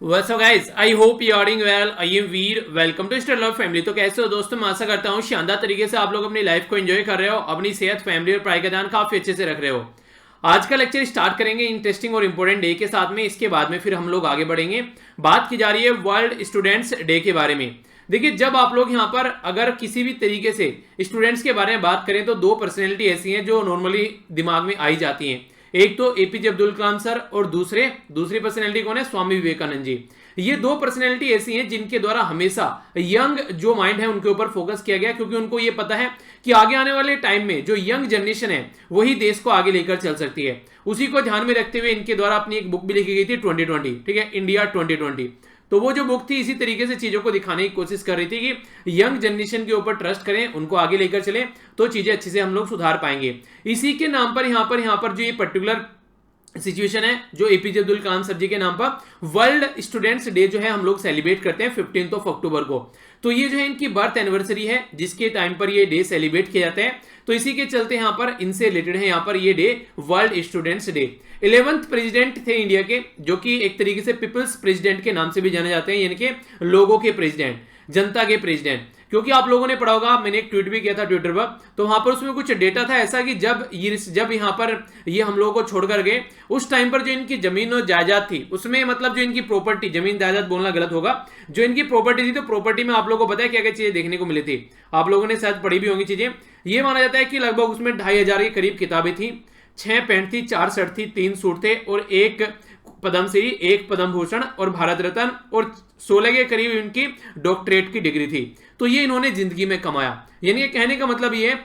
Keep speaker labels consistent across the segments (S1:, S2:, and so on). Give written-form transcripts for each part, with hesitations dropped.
S1: What's up guys? I hope you are doing well. I am Veer. Welcome to Star Love Family. तो कैसे हो दोस्तों? मैं आशा करता हूँ शानदार तरीके से आप लोग अपनी लाइफ को एंजॉय कर रहे हो, अपनी सेहत, फैमिली और पढ़ाई का ध्यान काफी अच्छे से रख रहे हो। आज का लेक्चर स्टार्ट करेंगे इंटरेस्टिंग और इंपॉर्टेंट डे के साथ में। इसके बाद में फिर हम लोग आगे बढ़ेंगे। बात की जा रही है वर्ल्ड स्टूडेंट्स डे के बारे में। देखिए, जब आप लोग यहाँ पर अगर किसी भी तरीके से स्टूडेंट्स के बारे में बात करें तो दो पर्सनैलिटी ऐसी हैं जो नॉर्मली दिमाग में आई जाती हैं। एक तो एपीजे अब्दुल कलाम सर और दूसरी पर्सनैलिटी कौन है? स्वामी विवेकानंद जी। ये दो पर्सनैलिटी ऐसी हैं जिनके द्वारा हमेशा यंग जो माइंड है उनके ऊपर फोकस किया गया, क्योंकि उनको ये पता है कि आगे आने वाले टाइम में जो यंग जनरेशन है वही देश को आगे लेकर चल सकती है। उसी को ध्यान में रखते हुए इनके द्वारा अपनी एक बुक भी लिखी गई थी 2020, ठीक है, इंडिया 2020। तो वो जो बुक थी इसी तरीके से चीजों को दिखाने की कोशिश कर रही थी कि यंग जनरेशन के ऊपर ट्रस्ट करें, उनको आगे लेकर चलें तो चीजें अच्छे से हम लोग सुधार पाएंगे। इसी के नाम पर यहाँ पर जो ये पर्टिकुलर सिचुएशन है, जो एपीजे अब्दुल कलाम सर जी के नाम पर वर्ल्ड स्टूडेंट्स डे जो है हम लोग सेलिब्रेट करते हैं 15 अक्टूबर को। तो ये जो है इनकी बर्थ एनिवर्सरी है जिसके टाइम पर ये डे सेलिब्रेट किया जाता है। तो इसी के चलते यहाँ पर इनसे रिलेटेड है यहाँ पर ये day world students day. 11th president थे इंडिया के, जो कि एक तरीके से पीपल्स प्रेसिडेंट के नाम से भी जाने जाते हैं, यानी कि लोगों के प्रेसिडेंट, जनता के प्रेसिडेंट। क्योंकि आप लोगों ने पढ़ा होगा, मैंने एक ट्वीट भी किया था ट्विटर पर, तो वहां पर उसमें कुछ डेटा था ऐसा कि जब यहाँ पर ये हम लोगों को छोड़कर गए उस टाइम पर जो इनकी जमीन और जायदाद थी उसमें, मतलब जो इनकी प्रॉपर्टी, जमीन जायदाद बोलना गलत होगा, जो इनकी प्रॉपर्टी थी, तो प्रॉपर्टी में आप लोगों को पता है क्या क्या चीजें देखने को मिली थी। आप लोगों ने शायद पढ़ी भी होंगी चीजें। ये माना जाता है कि लगभग उसमें 2500 के करीब किताबें थी, 6 पेंट थी, 4 शर्ट थी, 3 सूट थे और 1 पद्मश्री, 1 पद्म भूषण और भारत रत्न और 16 के करीब इनकी डॉक्टरेट की डिग्री थी। तो ये इन्होंने जिंदगी में कमाया। यानी कहने का मतलब ये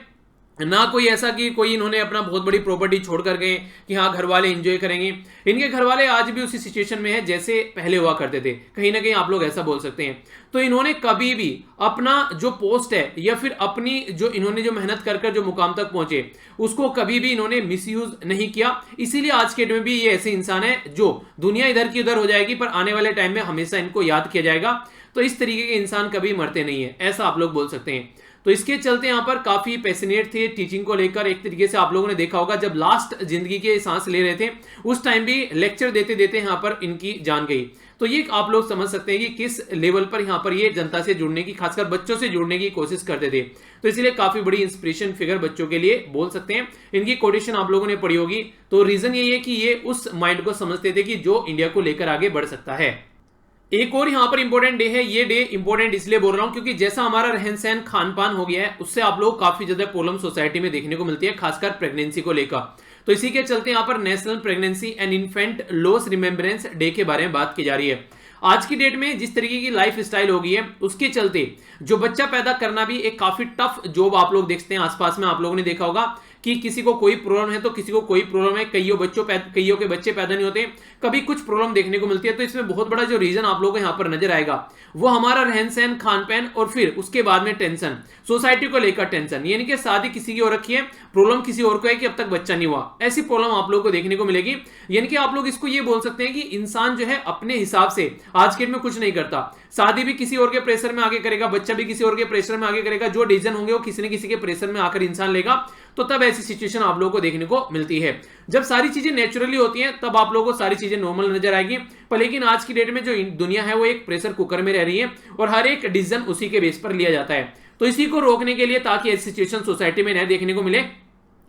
S1: ना कोई ऐसा कि कोई इन्होंने अपना बहुत बड़ी प्रॉपर्टी छोड़ कर गए कि हाँ घर वाले एंजॉय करेंगे। इनके घर वाले आज भी उसी सिचुएशन में है जैसे पहले हुआ करते थे, कहीं ना कहीं आप लोग ऐसा बोल सकते हैं। तो इन्होंने कभी भी अपना जो पोस्ट है या फिर अपनी जो इन्होंने जो मेहनत कर कर जो मुकाम तक पहुंचे उसको कभी भी इन्होंने मिसयूज नहीं किया। इसीलिए आज के डेट में भी ये ऐसे इंसान है जो दुनिया इधर की उधर हो जाएगी पर आने वाले टाइम में हमेशा इनको याद किया जाएगा। तो इस तरीके के इंसान कभी मरते नहीं है, ऐसा आप लोग बोल सकते हैं। तो इसके चलते यहाँ पर काफी पैशनेट थे टीचिंग को लेकर। एक तरीके से आप लोगों ने देखा होगा जब लास्ट जिंदगी के सांस ले रहे थे उस टाइम भी लेक्चर देते देते यहाँ पर इनकी जान गई। तो ये आप लोग समझ सकते हैं कि किस लेवल पर यहाँ पर ये जनता से जुड़ने की, खासकर बच्चों से जुड़ने की कोशिश करते थे। तो इसलिए काफी बड़ी इंस्पिरेशन फिगर बच्चों के लिए बोल सकते हैं। इनकी कोटेशन आप लोगों ने पढ़ी होगी। तो रीजन यही है कि ये उस माइंड को समझते थे कि जो इंडिया को लेकर आगे बढ़ सकता है। एक और यहां पर इंपॉर्टेंट डे है। ये डे इंपॉर्टेंट इसलिए बोल रहा हूं क्योंकि जैसा हमारा रहन सहन खान पान हो गया है उससे आप लोग काफी ज्यादा प्रॉब्लम सोसाइटी में देखने को मिलती है, खासकर प्रेगनेंसी को लेकर। तो इसी के चलते यहां पर national pregnancy and infant loss remembrance day के बारे में बात की जा रही है। आज की डेट में जिस तरीके की लाइफ स्टाइल हो गई है उसके चलते जो बच्चा पैदा करना भी एक काफी टफ जॉब आप लोग देखते हैं आसपास में। आप लोगों ने देखा होगा कि किसी को कोई प्रॉब्लम है तो किसी को कोई प्रॉब्लम है, कईयों के बच्चे पैदा नहीं होते, कभी कुछ प्रॉब्लम देखने को मिलती है। तो इसमें बहुत बड़ा जो रीजन आप लोगों को यहाँ पर नजर आएगा वो हमारा रहन सहन खान पान और फिर उसके बाद में टेंशन, सोसाइटी को लेकर टेंशन। यानी कि शादी किसी की और रखी है, प्रॉब्लम किसी और को है कि अब तक बच्चा नहीं हुआ, ऐसी प्रॉब्लम आप लोगों को देखने को मिलेगी। यानी कि आप लोग इसको ये बोल सकते हैं कि इंसान जो है अपने हिसाब से आज के डेट में कुछ नहीं करता। शादी भी किसी और के प्रेशर में आगे करेगा, बच्चा भी किसी और के प्रेशर में आगे करेगा, जो डिसीजन होंगे वो किसी न किसी के प्रेशर में आकर इंसान लेगा। तो तब ऐसी सिचुएशन आप लोगों को देखने को मिलती है। जब सारी चीजें नेचुरली होती हैं तब आप लोगों को सारी चीजें नॉर्मल नजर आएगी। पर लेकिन आज की डेट में जो दुनिया है वो एक प्रेशर कुकर में रह रही है और हर एक डिसीजन उसी के बेस पर लिया जाता है। तो इसी को रोकने के लिए, ताकि ऐसी सिचुएशन सोसाइटी में न देखने को मिले,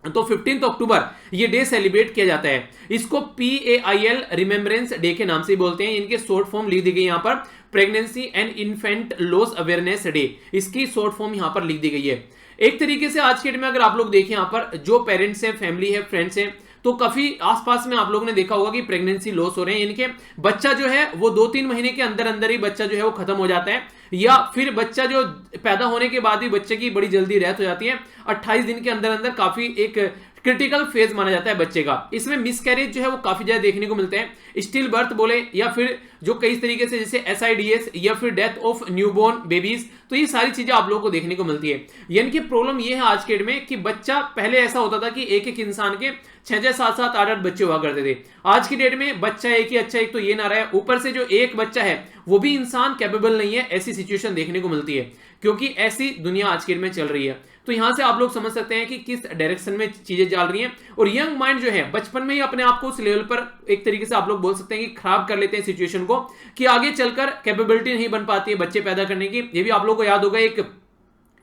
S1: तो 15 अक्टूबर ये डे सेलिब्रेट किया जाता है। इसको PAIL रिमेम्बरेंस डे के नाम से बोलते हैं। इनके शॉर्ट फॉर्म लिख दी गई यहाँ पर pregnancy and infant loss awareness day, इसकी शॉर्ट फॉर्म यहाँ पर लिख दी गई है। एक तरीके से आज के डेट में अगर आप लोग देखें यहाँ पर जो पेरेंट्स हैं, फैमिली है, फ्रेंड्स हैं, तो काफी आसपास में आप लोगों ने देखा होगा कि प्रेगनेंसी लॉस हो रहे हैं। यानी कि बच्चा जो है वो 2-3 महीने के अंदर अंदर ही बच्चा जो है वो खत्म हो जाता है, या फिर बच्चा जो पैदा होने के बाद ही बच्चे की बड़ी जल्दी डेथ हो जाती है। 28 दिन के अंदर अंदर काफी एक क्रिटिकल फेज माना जाता है बच्चे का। इसमें मिसकैरेज जो है वो काफी ज्यादा देखने को मिलते हैं। स्टिल बर्थ बोले या फिर जो कई तरीके से जैसे SIDS या फिर डेथ ऑफ न्यूबॉर्न बेबीज, तो ये सारी चीजें आप लोगों को देखने को मिलती है। यानी कि प्रॉब्लम ये है आज के डेट में कि बच्चा, पहले ऐसा होता था कि एक एक इंसान के 6-6, 7-7, 8-8 बच्चे हुआ करते थे। आज की डेट में बच्चा एक ही, अच्छा एक तो ये ना रहा है, ऊपर से जो एक बच्चा है वो भी इंसान कैपेबल नहीं है, ऐसी सिचुएशन देखने को मिलती है। क्योंकि ऐसी दुनिया आज के में चल रही है। तो यहां से आप लोग समझ सकते हैं कि किस डायरेक्शन में चीजें चल रही हैं। और यंग माइंड जो है बचपन में ही अपने आप को उस लेवल पर एक तरीके से आप लोग बोल सकते हैं कि खराब कर लेते हैं सिचुएशन को, कि आगे चलकर कैपेबिलिटी नहीं बन पाती है बच्चे पैदा करने की। ये भी आप लोग को याद होगा, एक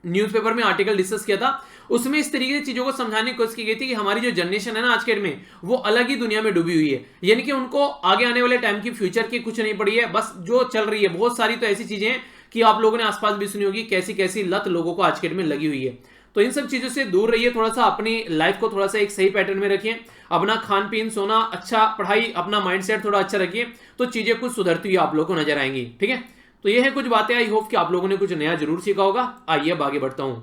S1: न्यूज़पेपर में आर्टिकल डिस्कस किया था, उसमें इस तरीके से चीजों को समझाने की कोशिश की गई थी कि हमारी जो जनरेशन है ना आज के डेट में, वो अलग ही दुनिया में डूबी हुई है। यानी कि उनको आगे आने वाले टाइम की फ्यूचर की कुछ नहीं पड़ी है, बस जो चल रही है बहुत सारी तो ऐसी चीजें हैं कि आप लोगों ने आसपास भी सुनी होगी, कैसी कैसी लत लोगों को आज के डेट में लगी हुई है। तो इन सब चीजों से दूर रहिए, थोड़ा सा अपनी लाइफ को थोड़ा सा एक सही पैटर्न में रखिए, अपना खान पीन सोना अच्छा, पढ़ाई, अपना माइंडसेट थोड़ा अच्छा रखिए, तो चीजें कुछ सुधरती हुई आप लोगों को नजर आएंगी। ठीक है, तो ये है कुछ बातें, आई होप कि आप लोगों ने कुछ नया जरूर सीखा होगा। आइए अब आगे बढ़ता हूं।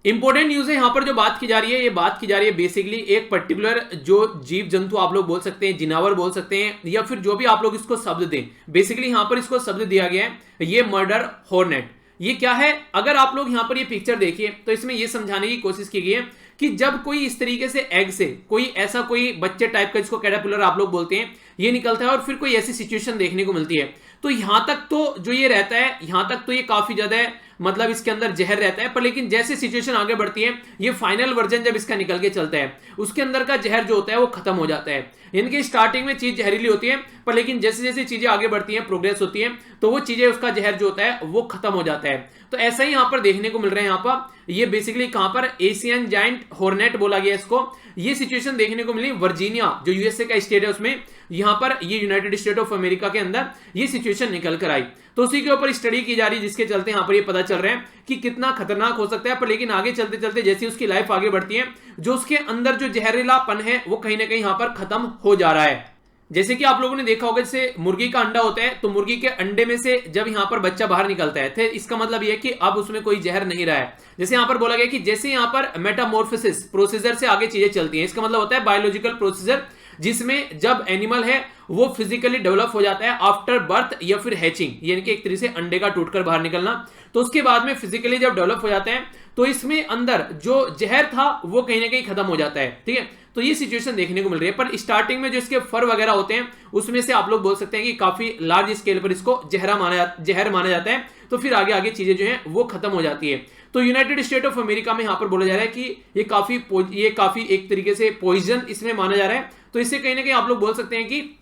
S1: इंपॉर्टेंट न्यूज है यहां पर जो बात की जा रही है, ये बात की जा रही है बेसिकली एक पर्टिकुलर जो जीव जंतु आप लोग बोल सकते हैं, जिनावर बोल सकते हैं, या फिर जो भी आप लोग इसको शब्द दें, बेसिकली यहां पर इसको शब्द दिया गया है, ये मर्डर हॉर्नेट। ये क्या है? अगर आप लोग यहां पर ये पिक्चर देखिए तो इसमें ये समझाने की कोशिश की गई है कि जब कोई इस तरीके से एग से कोई ऐसा कोई बच्चे टाइप का, जिसको कैटरपिलर आप लोग बोलते हैं, ये निकलता है और फिर कोई ऐसी सिचुएशन देखने को मिलती है, तो यहां तक तो जो ये रहता है, यहां तक तो ये काफी ज्यादा मतलब इसके अंदर जहर रहता है, पर लेकिन जैसे सिचुएशन आगे बढ़ती है, ये फाइनल वर्जन जब इसका निकल के चलता है, उसके अंदर का जहर जो होता है वो खत्म हो जाता है। यानी कि स्टार्टिंग में चीज जहरीली होती है, पर लेकिन जैसे जैसे चीजें आगे बढ़ती हैं, प्रोग्रेस होती है, तो वो चीजें, उसका जहर जो होता है वो खत्म हो जाता है। तो ऐसा ही यहां पर देखने को मिल रहा है। यहां पर ये बेसिकली कहां पर, एशियन जायंट हॉर्नेट बोला गया इसको। ये सिचुएशन देखने को मिली वर्जीनिया, जो यूएसए का स्टेट है, उसमें यहां पर ये यूनाइटेड स्टेट ऑफ अमेरिका के अंदर ये सिचुएशन निकल कर आई। तो उसी के ऊपर स्टडी की जा रही है, जिसके चलते यहां पर ये पता चल रहा है कि कितना खतरनाक हो सकता है। पर लेकिन आगे चलते चलते जैसे उसकी लाइफ आगे बढ़ती है, जो उसके अंदर जो जहरीलापन है वो कहीं ना कहीं यहां पर खत्म हो जा रहा है। जैसे कि आप लोगों ने देखा होगा, जैसे मुर्गी का अंडा होता है, तो मुर्गी के अंडे में से जब यहां पर बच्चा बाहर निकलता है, तो इसका मतलब यह है कि अब उसमें कोई जहर नहीं रहा है। जैसे यहां पर बोला गया कि जैसे यहां पर मेटामॉर्फोसिस प्रोसीजर से आगे चीजें चलती हैं, इसका मतलब होता है बायोलॉजिकल प्रोसीजर, जिसमें जब एनिमल है वो फिजिकली डेवलप हो जाता है आफ्टर बर्थ या फिर हैचिंग, यानी कि एक तरीके से अंडे का टूटकर बाहर निकलना। तो उसके बाद में फिजिकली जब डेवलप हो जाता है, तो इसमें अंदर जो जहर था वो कहीं ना कहीं खत्म हो जाता है। ठीक है, तो ये सिचुएशन देखने को मिल रही है। पर स्टार्टिंग में जो इसके फर वगैरह होते हैं, उसमें से आप लोग बोल सकते हैं कि काफी लार्ज स्केल पर इसको जहर माना जाता है। तो फिर आगे आगे चीजें जो हैं वो खत्म हो जाती है। तो यूनाइटेड स्टेट ऑफ अमेरिका में यहां पर बोला जा रहा है कि ये काफी एक तरीके से पॉइजन इसमें माना जा रहा है। तो इससे कहीं ना कहीं आप लोग बोल सकते हैं कि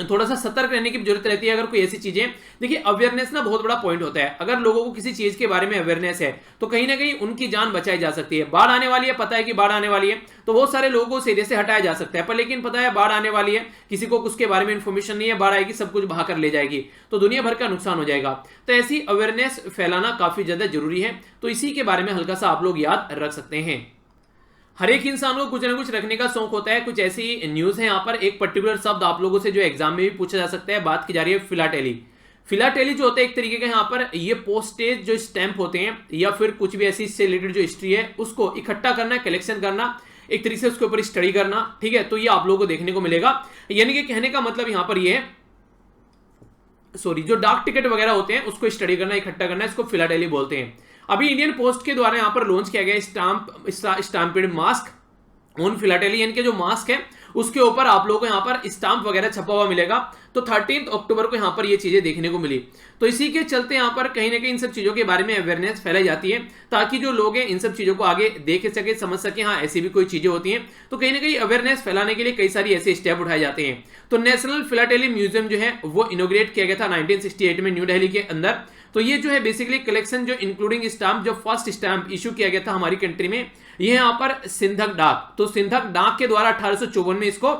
S1: थोड़ा सा सतर्क रहने की जरूरत रहती है अगर कोई ऐसी चीजें। देखिए, अवेयरनेस ना बहुत बड़ा पॉइंट होता है। अगर लोगों को किसी चीज के बारे में अवेयरनेस है, तो कहीं ना कहीं उनकी जान बचाई जा सकती है। बाढ़ आने वाली है, पता है कि बाढ़ आने वाली है, तो बहुत सारे लोगों को इस एरिया से हटाया जा सकता है। पर लेकिन पता है बाढ़ आने वाली है, किसी को उसके बारे में इंफॉर्मेशन नहीं है, बाढ़ आएगी सब कुछ बहा कर ले जाएगी, तो दुनिया भर का नुकसान हो जाएगा। तो ऐसी अवेयरनेस फैलाना काफी ज्यादा जरूरी है। तो इसी के बारे में हल्का सा आप लोग याद रख सकते हैं। हर एक इंसान को कुछ ना कुछ रखने का शौक होता है। कुछ ऐसी न्यूज है यहाँ पर, एक पर्टिकुलर शब्द आप लोगों से जो एग्जाम में भी पूछा जा सकता है, बात की जा रही है फिलाटेली। फिलाटेली जो होता है एक तरीके का, यहाँ पर ये पोस्टेज जो स्टैंप होते हैं, या फिर कुछ भी ऐसी इससे रिलेटेड जो हिस्ट्री है उसको इकट्ठा करना, कलेक्शन करना, एक तरीके से उसके ऊपर स्टडी करना। ठीक है, तो ये आप लोगों को देखने को मिलेगा। यानी कि कहने का मतलब यहाँ पर ये है, जो डाक टिकट वगैरह होते हैं उसको स्टडी करना, इकट्ठा करना, इसको फिलाटेली बोलते हैं। अभी इंडियन पोस्ट के द्वारा यहां पर लॉन्च किया गया स्टाम्पेड मास्क ऑन फिलाटेली, यानी कि जो मास्क है उसके ऊपर आप लोगों को यहां पर स्टाम्प वगैरह छपा हुआ मिलेगा। तो 13 अक्टूबर को यहां पर ये चीजें देखने को मिली। तो इसी के चलते यहां पर कहीं ना कहीं इन सब चीजों के बारे में अवेयरनेस फैलाई जाती है, ताकि जो लोग हैं इन सब चीजों को आगे देख सके, समझ सके, हाँ ऐसी भी कोई चीजें होती हैं। तो कहीं ना कहीं अवेयरनेस फैलाने के लिए कई सारी ऐसे स्टेप उठाए जाते हैं। तो नेशनल फिलाटेली म्यूजियम जो है वो इनोग्रेट किया गया था 1968 में न्यू दिल्ली के अंदर। तो ये जो है बेसिकली कलेक्शन जो इंक्लूडिंग स्टाम्प, जो फर्स्ट स्टाम्प इशू किया गया था हमारी कंट्री में, ये यहाँ पर सिंधक डाक, तो सिंधक डाक के द्वारा 1854 में इसको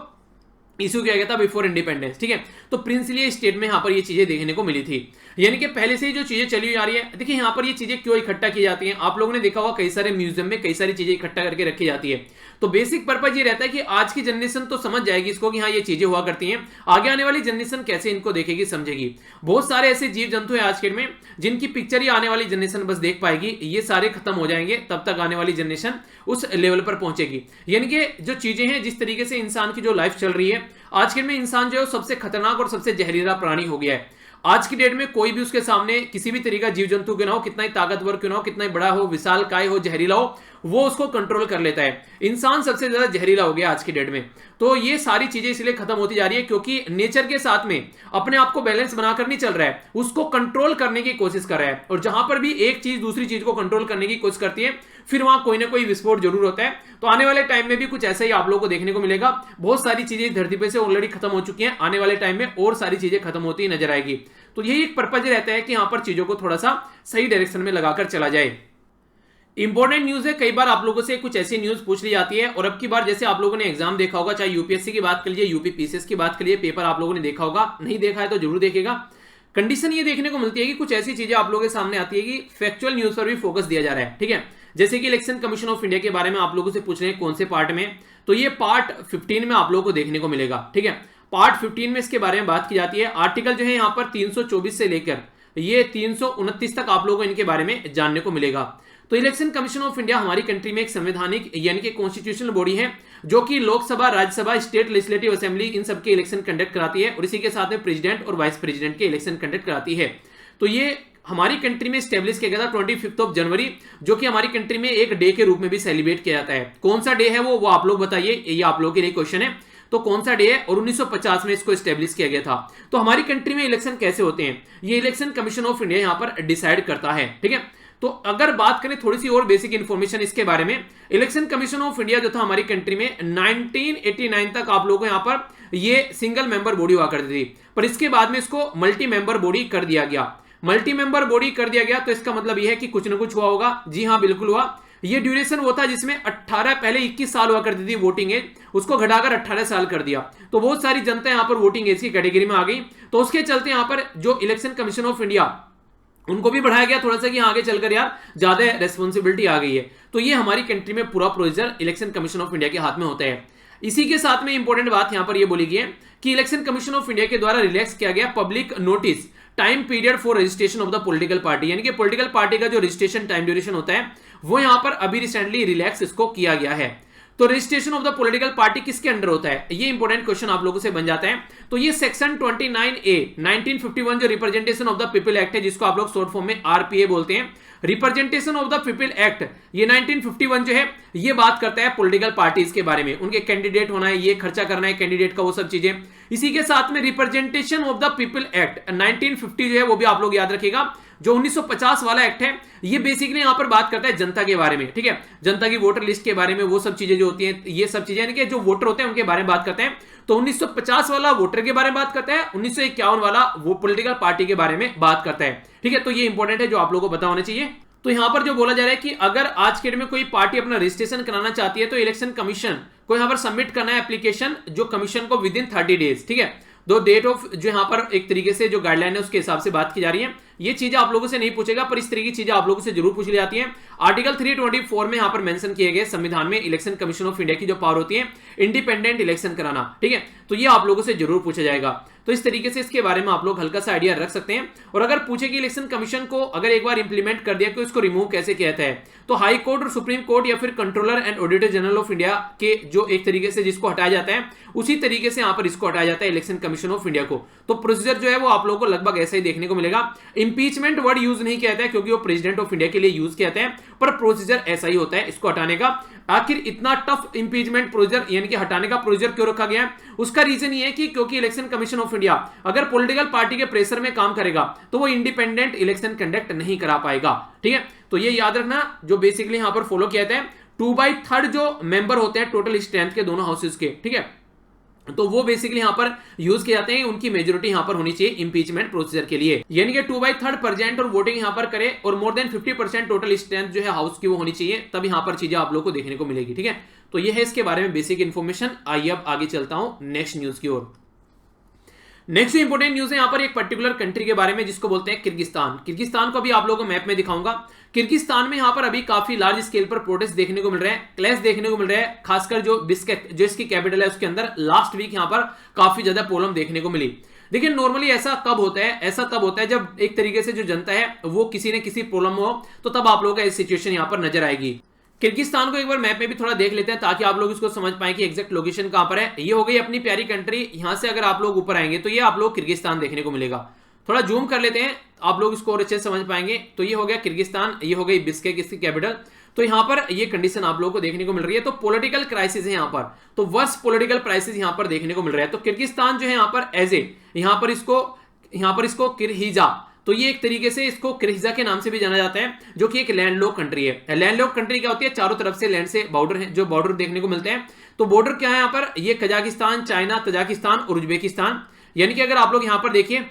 S1: इशू किया गया था, बिफोर इंडिपेंडेंस। ठीक है, तो प्रिंसली स्टेट में यहां पर ये चीजें देखने को मिली थी। यानी कि पहले से ही जो चीजें चली हुई आ रही है। देखिए यहां पर ये चीजें क्यों इकट्ठा की जाती हैं, आप लोगों ने देखा होगा कई सारे म्यूजियम में कई सारी चीजें इकट्ठा करके रखी जाती है। तो बेसिक पर्पज ये रहता है कि आज की जनरेशन तो समझ जाएगी इसको कि हाँ ये चीजें हुआ करती हैं, आगे आने वाली जनरेशन कैसे इनको देखेगी, समझेगी। बहुत सारे ऐसे जीव जंतु हैं आज के में जिनकी पिक्चर ही आने वाली जनरेशन बस देख पाएगी, ये सारे खत्म हो जाएंगे, तब तक आने वाली जनरेशन उस लेवल पर पहुंचेगी। यानी कि जो चीजें हैं, जिस तरीके से इंसान की जो लाइफ चल रही है आज के में, इंसान जो है सबसे खतरनाक और सबसे जहरीला प्राणी हो गया है। आज की डेट में कोई भी उसके सामने किसी भी तरीका जीव जंतु के ना हो, कितना ही ताकतवर क्यों ना हो, कितना ही बड़ा हो, विशाल काय हो, जहरीला हो, वो उसको कंट्रोल कर लेता है। इंसान सबसे ज्यादा जहरीला हो गया आज की डेट में। तो ये सारी चीजें इसलिए खत्म होती जा रही है क्योंकि नेचर के साथ में अपने आप को बैलेंस बनाकर नहीं चल रहा है, उसको कंट्रोल करने की कोशिश कर रहा है। और जहां पर भी एक चीज दूसरी चीज को कंट्रोल करने की कोशिश करती है, फिर वहां कोई ना कोई विस्फोट जरूर होता है। तो आने वाले टाइम में भी कुछ ऐसा ही आप लोगों को देखने को मिलेगा। बहुत सारी चीजें धरती पे से ऑलरेडी खत्म हो चुकी हैं, आने वाले टाइम में और सारी चीजें खत्म होती नजर आएगी। तो यही एक पर्पज रहता है कि यहां पर चीजों को थोड़ा सा सही डायरेक्शन में लगाकर चला जाए। इंपॉर्टेंट न्यूज है, कई बार आप लोगों से कुछ ऐसी न्यूज पूछ ली जाती है, और अब की बार जैसे आप लोगों ने एग्जाम देखा होगा, चाहे यूपीएससी की बात कर लीजिए, यूपीपीसीएस की बात करिए, पेपर आप लोगों ने देखा होगा, नहीं देखा है तो जरूर देखेगा। कंडीशन ये देखने को मिलती है कि कुछ ऐसी चीजें आप लोगों के सामने आती है कि फैक्चुअल न्यूज पर भी फोकस दिया जा रहा है। ठीक है, जैसे कि इलेक्शन कमीशन ऑफ इंडिया के बारे में आप लोगों से पूछ रहे हैं कौन से पार्ट में, तो ये पार्ट 15 में आप लोगों को देखने को मिलेगा। ठीक है, पार्ट 15 में इसके बारे में बात की जाती है। आर्टिकल जो है यहाँ पर 324 से लेकर ये 329 तक आप लोगों को इनके बारे में जानने को मिलेगा। तो इलेक्शन कमीशन ऑफ इंडिया हमारी कंट्री में एक संवैधानिक यानी कि कॉन्स्टिट्यूशनल बॉडी है, जो कि Lok Sabha, Rajya Sabha, state legislative assembly in सबके इलेक्शन कंडक्ट कराती है, और इसी के साथ में प्रेसिडेंट और वाइस प्रेसिडेंट के इलेक्शन कंडक्ट कराती है। तो ये हमारी कंट्री में स्टेब्लिश किया गया था 25 जनवरी, जो कि हमारी कंट्री में एक डे के रूप में भी सेलिब्रेट किया जाता है। कौन सा डे है वो आप लोग बताइए, ये आप लोगों के लिए क्वेश्चन है। तो कौन सा डे है, और 1950 में इसको स्टेब्लिश किया गया था। तो हमारी कंट्री में इलेक्शन कैसे होते हैं, ये इलेक्शन कमीशन ऑफ इंडिया यहां पर डिसाइड करता है। ठीक है, तो अगर बात करें थोड़ी सी और बेसिक इंफॉर्मेशन इसके बारे में, इलेक्शन कमीशन ऑफ इंडिया जो था हमारी कंट्री में 1989 तक आप लोगों को यहां पर ये सिंगल मेंबर बॉडी हुआ करती थी, पर इसके बाद में इसको मल्टी मेंबर बॉडी कर दिया गया। मल्टी मेंबर बॉडी कर दिया गया तो इसका मतलब यह है कि कुछ ना कुछ हुआ होगा। जी हाँ, बिल्कुल हुआ। ये ड्यूरेशन वो था जिसमें 18 पहले 21 साल हुआ करती थी वोटिंग एज, उसको घटाकर 18 साल कर दिया। तो बहुत सारी जनता यहां पर वोटिंग एज की कैटेगरी में आ गई। तो उसके चलते यहां पर जो इलेक्शन कमीशन ऑफ इंडिया उनको भी बढ़ाया गया थोड़ा सा कि आगे चलकर यार ज्यादा रेस्पॉन्सिबिलिटी आ गई है। तो ये हमारी कंट्री में पूरा procedure election commission of India के हाथ में होता है। इसी के साथ में इंपॉर्टेंट बात यहां पर यह बोली गई है कि इलेक्शन कमीशन ऑफ इंडिया के द्वारा रिलैक्स किया गया public notice time period for registration of the political party, यानी कि पॉलिटिकल पार्टी का जो रजिस्ट्रेशन टाइम ड्यूरेशन होता है वो यहां पर अभी रिसेंटली रिलैक्स इसको किया गया है। तो registration of the political party किसके अंडर होता है, ये इंपॉर्टेंट क्वेश्चन आप लोगों से बन जाता है। तो ये सेक्शन 29A 1951 जो representation of the people act है, जिसको आप लोग शॉर्ट फॉर्म में आरपीए बोलते हैं, representation of the people act, ये 1951 जो है ये बात करता है पॉलिटिकल पार्टीज के बारे में, उनके कैंडिडेट होना है, ये खर्चा करना है कैंडिडेट का, वो सब चीजें। इसी के साथ में representation of the people act 1950 जो है वो भी आप लोग याद रखिएगा। जो 1950 वाला एक्ट है ये बेसिकली यहां पर बात करता है जनता के बारे में। ठीक है, जनता की वोटर लिस्ट के बारे में, वो सब चीजें जो होती हैं, ये सब चीजें यानी कि जो वोटर होते हैं उनके बारे में बात करते हैं। तो 1950 वाला वोटर के बारे में बात करता है, 1951 वाला वो पॉलिटिकल पार्टी के बारे में बात करता है। ठीक है, तो ये इंपॉर्टेंट है जो आप लोगों को पता होना चाहिए। तो यहां पर जो बोला जा रहा है कि अगर आज के डेट में कोई पार्टी अपना रजिस्ट्रेशन कराना चाहती है तो इलेक्शन कमीशन को यहां पर सबमिट करना है एप्लीकेशन, जो कमीशन को विद इन 30 डेज। ठीक है, दो डेट ऑफ जो यहां पर एक तरीके से जो गाइडलाइन है उसके हिसाब से बात की जा रही है। ये चीजें आप लोगों से नहीं पूछेगा, पर इस तरह की चीजें आप लोगों से जरूर पूछ ली जाती हैं। आर्टिकल 324 में यहां पर मेंशन किए गए संविधान में इलेक्शन कमीशन ऑफ इंडिया की जो पावर होती है इंडिपेंडेंट इलेक्शन कराना। ठीक है, तो ये आप लोगों से जरूर पूछा जाएगा। तो इस तरीके से इसके बारे में आप लोग हल्का सा आइडिया रख सकते हैं। और अगर पूछे कि इलेक्शन कमीशन को अगर एक बार इंप्लीमेंट कर दिया तो इसको रिमूव कैसे किया जाता है, तो हाई कोर्ट और सुप्रीम कोर्ट या फिर controller and auditor general of India के जो एक तरीके से जिसको हटाया जाता है, उसी तरीके से यहां पर इसको हटाया जाता है इलेक्शन कमीशन ऑफ इंडिया को। तो प्रोसीजर जो है वो आप लोगों को लगभग ऐसा ही देखने को मिलेगा। इंपीचमेंट वर्ड यूज नहीं किया जाता है क्योंकि वो प्रेसिडेंट ऑफ इंडिया के लिए यूज किया जाता है, पर प्रोसीजर ऐसा ही होता है इसको हटाने का। आखिर इतना टफ इंपीचमेंट प्रोसीजर यानी कि हटाने का प्रोसीजर क्यों रखा गया है, उसका रीजन ये है कि क्योंकि इलेक्शन कमीशन ऑफ इंडिया अगर पॉलिटिकल पार्टी के प्रेशर में काम करेगा तो वो इंडिपेंडेंट इलेक्शन कंडक्ट नहीं करा पाएगा। ठीक है, तो ये याद रखना जो बेसिकली यहां पर फॉलो किया जाता है। 2/3 जो मेंबर होते हैं टोटल स्ट्रेंथ के दोनों हाउसेस के, ठीक है, तो वो बेसिकली यहां पर यूज किए जाते हैं, उनकी मेजोरिटी यहां पर होनी चाहिए इंपीचमेंट प्रोसीजर के लिए, यानी कि 2/3 प्रेजेंट और वोटिंग यहां पर करे और मोर देन 50% टोटल स्ट्रेंथ जो है हाउस की वो होनी चाहिए, तब यहां पर चीजें आप लोग को देखने को मिलेगी। ठीक है, तो ये है इसके बारे में बेसिक इंफॉर्मेशन। आइए अब आगे चलता हूं नेक्स्ट न्यूज की ओर। नेक्स्ट इंपोर्टेंट न्यूज है यहां पर एक पर्टिकुलर कंट्री के बारे में जिसको बोलते हैं किर्गिस्तान। किर्गिस्तान को अभी आप लोगों को मैप में दिखाऊंगा। किर्गिस्तान में यहां पर अभी काफी लार्ज स्केल पर प्रोटेस्ट देखने को मिल रहे हैं, क्लैश देखने को मिल रहा है, खासकर जो बिस्केट जो इसकी कैपिटल है उसके अंदर लास्ट वीक यहां पर काफी ज्यादा प्रॉब्लम देखने को मिली। देखिए नॉर्मली ऐसा कब होता है, ऐसा तब होता है जब एक तरीके से जो जनता है वो किसी न किसी प्रॉब्लम हो, तो तब आप लोगों का इस सिचुएशन यहां पर नजर आएगी। किर्गिस्तान को एक बार मैप में भी थोड़ा देख लेते हैं ताकि आप लोग इसको समझ पाएं कि एग्जैक्ट लोकेशन कहां पर है। ये हो गई अपनी प्यारी कंट्री। यहां से अगर आप लोग ऊपर आएंगे तो ये आप लोग किर्गिस्तान देखने को मिलेगा। थोड़ा जूम कर लेते हैं, आप लोग इसको और अच्छे से समझ पाएंगे। तो ये हो गया किर्गिस्तान, ये हो गई बिश्केक इसकी कैपिटल। तो यहां पर ये कंडीशन आप लोगों को देखने को मिल रही है। तो पॉलिटिकल क्राइसिस है यहां पर, तो वर्स्ट पॉलिटिकल क्राइसिस यहां पर देखने को मिल रहा है। तो किर्गिस्तान जो है यहां पर एज ए, यहां पर इसको किरहिजा, तो ये एक तरीके से इसको किरहिजा के नाम से भी जाना जाता है, जो कि एक लैंडलॉक कंट्री है। लैंडलॉक कंट्री क्या होती है, चारों तरफ से लैंड से बॉर्डर है, जो बॉर्डर देखने को मिलते हैं। तो बॉर्डर क्या है यहाँ पर, ये कजाकिस्तान, चाइना, तजाकिस्तान और उज्बेकिस्तान, यानी कि अगर आप लोग यहाँ पर देखिए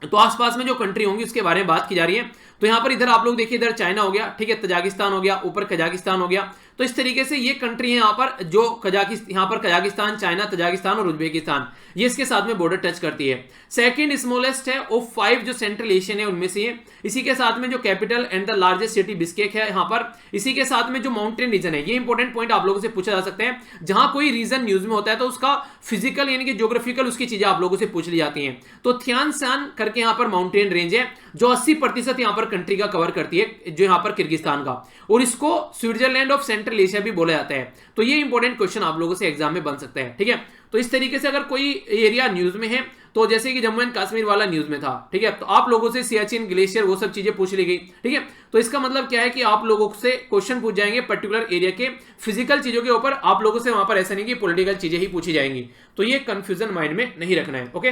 S1: तो आसपास में जो कंट्री होंगी उसके बारे में बात की जा रही है। तो यहां पर इधर आप लोग देखिए, इधर चाइना हो गया, ठीक है, तजाकिस्तान हो गया, ऊपर कजाकिस्तान हो गया। तो इस तरीके से ये कंट्री है यहाँ पर, जो यहाँ पर कजाकिस्तान, चाइना, तजाकिस्तान और उज्बेकिस्तान, ये इसके साथ में बॉर्डर टच करती है। सेकंड स्मॉलेस्ट है ऑफ 5 जो सेंट्रल एशियन है उनमें से ये। इसी के साथ में जो capital and the largest city Bishkek है यहाँ पर। इसी के साथ में जो माउंटेन रीजन है, ये इंपॉर्टेंट पॉइंट आप लोगों से पूछा जा सकता है। जहां कोई रीजन न्यूज में होता है तो उसका फिजिकल यानी कि ज्योग्राफिकल उसकी चीजें आप लोगों से पूछ ली जाती हैं। तो थियान शान करके यहाँ पर माउंटेन रेंज है, जो 80% यहाँ पर कंट्री का कवर करती है, जो यहाँ पर किर्गिस्तान का, और इसको स्विट्जरलैंड ऑफ सेंट्रल एशिया भी बोला जाता है। तो ये इंपॉर्टेंट क्वेश्चन आप लोगों से एग्जाम में बन सकता है, ठीक है। तो इस तरीके से अगर कोई एरिया न्यूज में है, तो जैसे कि जम्मू एंड कश्मीर वाला न्यूज में था, ठीक है, तो आप लोगों से सियाचिन ग्लेशियर वो सब चीजें पूछ ली गई, ठीक है। तो इसका मतलब क्या है कि आप लोगों से क्वेश्चन पूछ जाएंगे पर्टिकुलर एरिया के फिजिकल चीजों के ऊपर, आप लोगों से वहां पर ऐसा नहीं कि पॉलिटिकल चीजें ही पूछी जाएंगी। तो ये कंफ्यूजन माइंड में नहीं रखना है, ओके।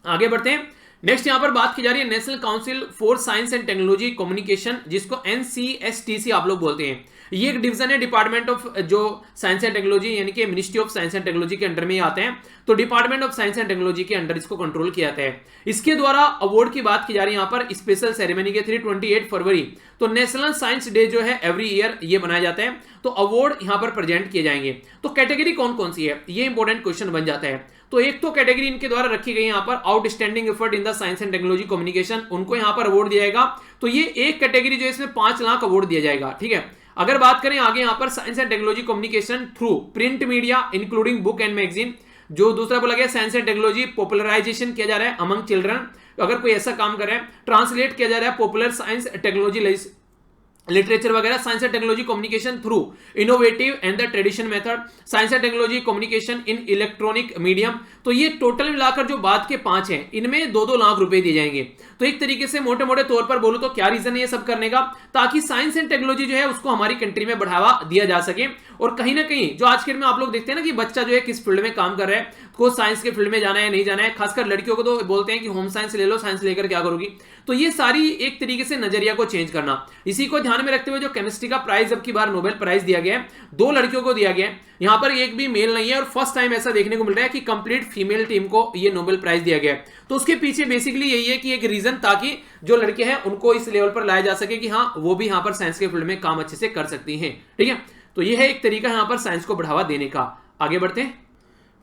S1: आगे बढ़ते हैं। नेक्स्ट यहां पर बात की जा रही है national council for science and technology communication, जिसको NCSTC आप लोग बोलते हैं। ये एक डिवीजन है डिपार्टमेंट ऑफ जो साइंस एंड टेक्नोलॉजी, यानी कि ministry of science and technology के अंडर में आते हैं। तो department of science and technology के अंडर इसको कंट्रोल किया जाता है। इसके द्वारा अवार्ड की बात की जा रही है यहाँ पर स्पेशल सेरेमनी के 28 फरवरी। तो नेशनल साइंस डे जो है एवरी ईयर ये मनाया जाता है। तो अवार्ड यहाँ पर प्रेजेंट किए जाएंगे। तो कैटेगरी कौन कौन सी है, ये इंपॉर्टेंट क्वेश्चन बन जाता है। तो एक तो कैटेगरी इनके द्वारा रखी गई यहाँ पर outstanding effort in the science and technology communication, उनको यहाँ पर अवार्ड दिया जाएगा। तो ये एक कैटेगरी जो है इसमें 5 लाख अवार्ड दिया जाएगा, ठीक है। अगर बात करें आगे यहाँ पर science and technology communication through print media including book and magazine, जो दूसरा बोला गया साइंस एंड टेक्नोलॉजी पॉपुलराइजेशन किया जा रहा है अमंग चिल्ड्रन, अगर कोई ऐसा काम कर रहा है, ट्रांसलेट किया जा रहा है पॉपुलर साइंस टेक्नोलॉजी लिटरेचर वगैरह, science and technology communication through innovative and the tradition method, science and technology communication in electronic medium. तो ये टोटल मिलाकर जो बात के 5 हैं, इनमें 2-2 लाख रुपए दिए जाएंगे। तो एक तरीके से मोटे मोटे तौर पर बोलूं तो क्या रीजन है ये सब करने का, ताकि साइंस एंड टेक्नोलॉजी जो है उसको हमारी कंट्री में बढ़ावा दिया जा सके। और कहीं ना कहीं जो आज के में आप लोग देखते हैं ना कि बच्चा जो है किस फील्ड में काम कर रहा है, को साइंस के फील्ड में जाना है नहीं जाना है, खासकर लड़कियों को तो बोलते हैं कि होम साइंस ले लो, साइंस लेकर क्या करोगी। तो ये सारी एक तरीके से नजरिया को चेंज करना, इसी को ध्यान में रखते हुए जो केमिस्ट्री का प्राइज अब की बार नोबेल प्राइज दिया गया है, 2 लड़कियों को दिया गया है। यहां पर एक भी मेल नहीं है और फर्स्ट टाइम ऐसा देखने को मिल रहा है कि कंप्लीट फीमेल टीम को ये नोबेल प्राइज दिया गया है। तो उसके पीछे बेसिकली यही है कि एक रीजन, ताकि जो लड़के हैं उनको इस लेवल पर लाया जा सके कि हाँ वो भी यहां पर साइंस के फील्ड में काम अच्छे से कर सकती हैं, ठीक है। तो ये है एक तरीका यहां पर साइंस को बढ़ावा देने का। आगे बढ़ते हैं।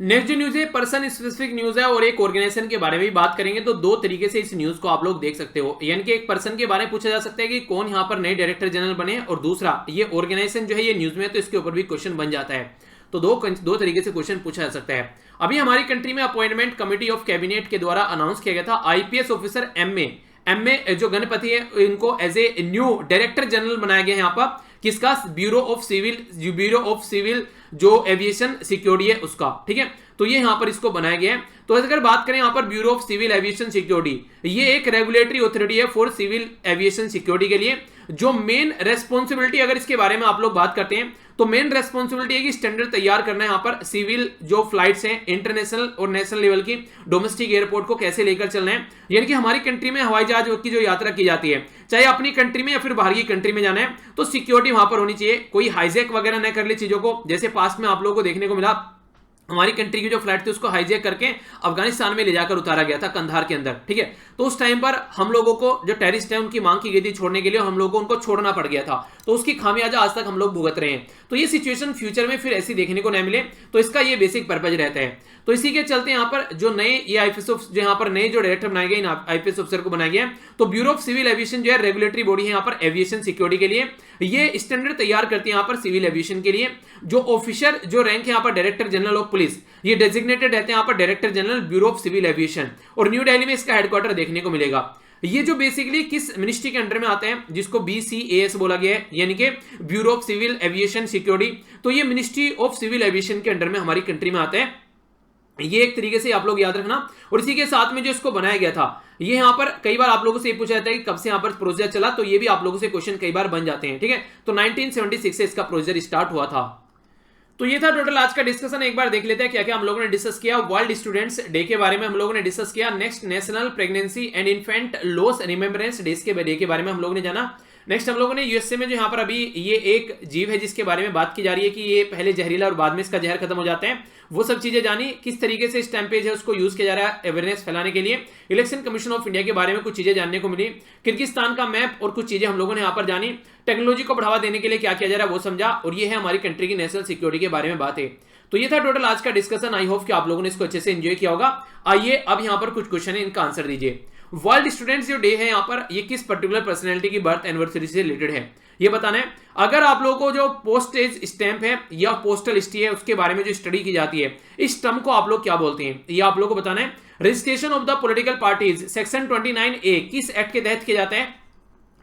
S1: नेक्स्ट जो न्यूज है पर्सन स्पेसिफिक न्यूज है और एक ऑर्गेनाइजेशन के बारे में भी बात करेंगे। तो 2 तरीके से इस न्यूज को आप लोग देख सकते हो, यानी कि एक पर्सन के बारे में पूछा जा सकता है कि कौन यहां पर नए डायरेक्टर जनरल बने, और दूसरा ये ऑर्गेनाइजेशन जो है ये न्यूज में, तो इसके ऊपर भी क्वेश्चन बन जाता है। तो दो तरीके से क्वेश्चन पूछा जा सकता है। अभी हमारी कंट्री में अपॉइंटमेंट कमेटी ऑफ कैबिनेट के द्वारा अनाउंस किया गया था आईपीएस ऑफिसर एमए जो गणपति है, इनको as a new director general बनाया गया है यहाँ पर, किसका, ब्यूरो ऑफ सिविल जो एविएशन सिक्योरिटी है उसका, ठीक है। तो ये यहां पर इसको बनाया गया है। तो अगर बात करें यहां पर bureau of civil aviation security, ये एक रेगुलेटरी अथॉरिटी है फॉर सिविल एविएशन सिक्योरिटी के लिए। जो मेन रेस्पॉन्सिबिलिटी अगर इसके बारे में आप लोग बात करते हैं तो मेन रेस्पॉन्सिबिलिटी है कि स्टैंडर्ड तैयार करना है यहां पर सिविल जो फ्लाइट्स हैं इंटरनेशनल और नेशनल लेवल की, डोमेस्टिक एयरपोर्ट को कैसे लेकर चलना है, यानी कि हमारी कंट्री में हवाई जहाज की जो यात्रा की जाती है, चाहे अपनी कंट्री में या फिर बाहर की कंट्री में जाना है, तो सिक्योरिटी वहां पर होनी चाहिए। कोई हाईजैक वगैरह न कर ले चीजों को, जैसे पास्ट में आप लोगों को देखने को मिला हमारी कंट्री की जो फ्लाइट थी उसको हाईजैक करके अफगानिस्तान में ले जाकर उतारा गया था कंधार के अंदर, ठीक है। तो उस टाइम पर हम लोगों को जो टेररिस्ट है उनकी मांग की गई थी छोड़ने के लिए, हम लोगों को उनको छोड़ना पड़ गया था। तो उसकी खामियाजा आज तक हम लोग भुगत रहे हैं। तो ये सिचुएशन फ्यूचर में फिर ऐसी देखने को न मिले, तो इसका ये बेसिक पर्पज रहता है। तो इसी के चलते यहाँ पर जो नए ये आईपीएस जो यहाँ पर नए जो डायरेक्टर बनाए गए आईपीएस ऑफिसर को बनाया गया, तो ब्यूरो ऑफ सिविल एविएशन जो है रेगुलेटरी बॉडी है यहाँ पर एविएशन सिक्योरिटी के लिए, ये स्टैंडर्ड तैयार करती है यहाँ पर सिविल एविएशन के लिए। जो ऑफिसर जो रैंक है यहाँ पर डायरेक्टर जनरल ऑफ पुलिस, ये डेजिग्नेटेड रहते हैं यहाँ पर director general bureau of civil aviation, और न्यू दिल्ली में इसका हेडक्वार्टर देखने को मिलेगा। ये जो बेसिकली किस मिनिस्ट्री के अंडर में आते हैं, जिसको BCAS बोला गया है, यानी कि bureau of civil aviation security. तो ये मिनिस्ट्री ऑफ सिविल एविएशन के अंडर में हमारी कंट्री में आता है। ये एक तरीके से आप लोग याद रखना। और इसी के साथ में जो इसको बनाया गया था, ये यहां पर कई बार आप लोगों से ये पूछा जाता है कि कब से यहां पर प्रोसीजर चला, तो ये भी आप लोगों से क्वेश्चन कई बार बन जाते हैं, ठीक है। तो 1976 से इसका प्रोसीजर स्टार्ट हुआ था। तो ये था टोटल आज का डिस्कशन। एक बार देख लेते हैं क्या क्या हम लोगों ने डिस्कस किया। वर्ल्ड स्टूडेंट्स डे के बारे में हम लोगों ने डिस्कस किया। Next national pregnancy and infant loss remembrance day के बारे में हम लोगों ने जाना। नेक्स्ट हम लोगों ने यूएसए में जो यहाँ पर अभी ये एक जीव है जिसके बारे में बात की जा रही है कि ये पहले जहरीला और बाद में इसका जहर खत्म हो जाते हैं, वो सब चीजें जानी। किस तरीके से स्टैम्पेज है उसको यूज किया जा रहा है अवेयरनेस फैलाने के लिए। इलेक्शन कमीशन ऑफ इंडिया के बारे में कुछ चीजें जानने को मिली। किर्गिस्तान का मैप और कुछ चीजें हम लोगों ने यहाँ पर जानी। टेक्नोलॉजी को बढ़ावा देने के लिए क्या किया जा रहा है वो समझा। और ये है हमारी कंट्री की नेशनल सिक्योरिटी के बारे में बात है। तो ये था टोटल आज का डिस्कशन। आई होप कि आप लोगों ने इसको अच्छे से एंजॉय किया होगा। आइए अब यहाँ पर कुछ क्वेश्चन है, इनका आंसर दीजिए। वर्ल्ड स्टूडेंट्स जो डे है यहाँ पर, ये किस पर्टिकुलर पर्सनैलिटी की बर्थ एनिवर्सरी से रिलेटेड है ये बताना है। अगर आप लोगों को जो पोस्टेज स्टैंप है या पोस्टल हिस्ट्री है उसके बारे में जो स्टडी की जाती है, इस टर्म को आप लोग क्या बोलते हैं ये आप लोगों को बताना है। Registration of the political parties section 29A किस एक्ट के तहत किया जाता है।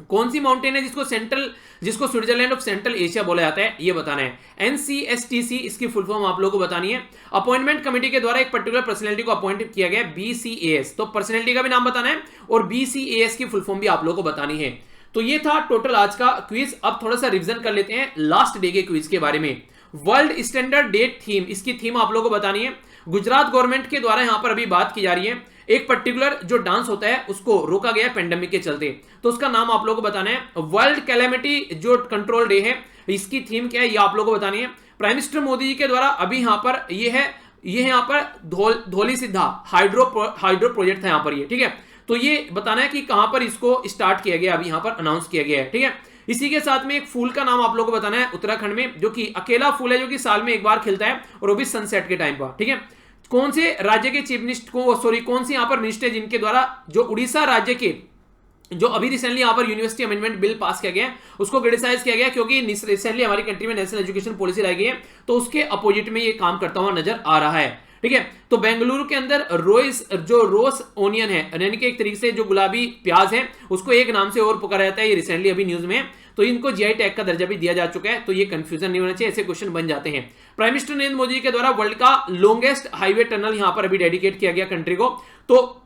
S1: कौन सी माउंटेन है जिसको स्विट्जरलैंड ऑफ सेंट्रल एशिया बोला जाता है ये बताना है। एनसीएसटीसी इसकी फुल फॉर्म आप लोगों को बतानी है। अपॉइंटमेंट कमेटी के द्वारा एक पर्टिकुलर पर्सनैलिटी को अपॉइंट किया गया बीसीएएस, तो पर्सनैलिटी का भी नाम बताना है और बीसीएएस की फुल फॉर्म भी आप लोगों को बतानी है। तो ये था टोटल आज का क्विज। अब थोड़ा सा रिवीजन कर लेते हैं लास्ट डे के क्विज के बारे में। वर्ल्ड स्टैंडर्ड डेट थीम, इसकी थीम आप लोगों को बतानी है। गुजरात गवर्नमेंट के द्वारा यहां पर अभी बात की जा रही है, एक पर्टिकुलर जो डांस होता है उसको रोका गया है पेंडेमिक के चलते, तो उसका नाम आप लोगों को बताना है। वर्ल्ड कैलेमिटी जो कंट्रोल डे है, इसकी थीम क्या है ये आप लोगों को बतानी है। प्राइम मिनिस्टर मोदी जी के द्वारा अभी यहां पर ये यहां पर धौली सिद्धा हाइड्रो प्रोजेक्ट था यहां पर ये, ठीक है। तो ये बताना है कि कहां पर इसको स्टार्ट किया गया, अभी यहां पर अनाउंस किया गया है, ठीक है। इसी के साथ में एक फूल का नाम आप लोगों को बताना है उत्तराखंड में, जो कि अकेला फूल है जो कि साल में एक बार खिलता है और वो भी सनसेट के टाइम पर, ठीक है। कौन से राज्य के चीफ मिनिस्टर को कौन सी यहां पर मिनिस्टर जिनके द्वारा जो उड़ीसा राज्य के जो अभी रिसेंटली यहां पर यूनिवर्सिटी अमेंडमेंट बिल पास किया गया उसको क्रिटिसाइज किया गया क्योंकि रिसेंटली हमारी कंट्री में नेशनल एजुकेशन पॉलिसी लाई गई है, तो उसके अपोजिट में ये काम करता हुआ नजर आ रहा है, ठीक है। तो बेंगलुरु के अंदर रोस ओनियन है, यानी कि एक तरीके से जो गुलाबी प्याज है उसको एक नाम से और पुकारा जाता है, ये रिसेंटली अभी न्यूज में, तो इनको जीआई टैग का दर्जा भी दिया जा चुका है। तो ये कंफ्यूजन नहीं होना चाहिए, ऐसे क्वेश्चन बन जाते हैं। प्राइम मिनिस्टर नरेंद्र मोदी के द्वारा वर्ल्ड का लॉन्गेस्ट हाईवे टनल यहां पर अभी डेडिकेट किया गया कंट्री को, तो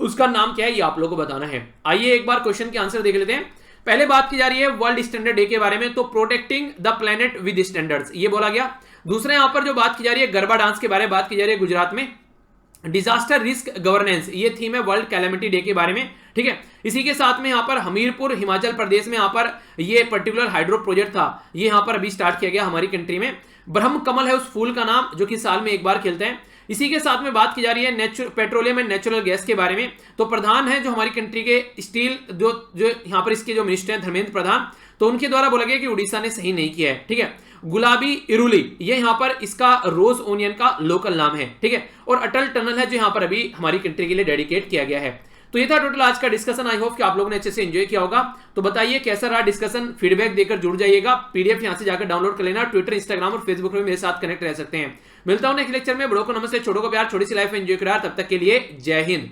S1: उसका नाम क्या है ये आप लोगों को बताना है। आइए एक बार क्वेश्चन के आंसर देख लेते हैं। पहले बात की जा रही है वर्ल्ड स्टैंडर्ड डे के बारे में, तो protecting the planet with standards ये बोला गया। दूसरा यहां पर जो बात की जा रही है गरबा डांस के बारे में बात की जा रही है गुजरात में। डिजास्टर रिस्क गवर्नेंस ये थीम है वर्ल्ड कैलेमिटी डे के बारे में, ठीक है। इसी के साथ में यहां पर हमीरपुर हिमाचल प्रदेश में यहां पर ये पर्टिकुलर हाइड्रो प्रोजेक्ट था, ये यहां पर अभी स्टार्ट किया गया हमारी कंट्री में। ब्रह्म कमल है उस फूल का नाम जो कि साल में एक बार खिलता है। इसी के साथ में बात की जा रही है पेट्रोलियम एंड नेचुरल गैस के बारे में, तो प्रधान है जो हमारी कंट्री के स्टील जो यहां पर इसके जो मिनिस्टर हैं धर्मेंद्र प्रधान, तो उनके द्वारा बोला गया कि उड़ीसा ने सही नहीं किया है, ठीक है। गुलाबी इरुली ये यहां पर इसका रोज ओनियन का लोकल नाम है, ठीक है। और अटल टनल है जो यहां पर अभी हमारी कंट्री के लिए डेडिकेट किया गया है। तो ये था टोटल आज का डिस्कशन। आई होप कि आप लोगों ने अच्छे से एंजॉय किया होगा। तो बताइए कैसा रहा डिस्कशन, फीडबैक देकर जुड़ जाइएगा। पीडीएफ यहां से जाकर डाउनलोड कर लेना। ट्विटर, इंस्टाग्राम और फेसबुक में मेरे साथ कनेक्ट रह सकते हैं। मिलता हूं नेक्स्ट लेक्चर में। बड़ों को नमस्ते, छोटों को प्यार, छोटी सी लाइफ एंजॉय करा। तब तक के लिए जय हिंद।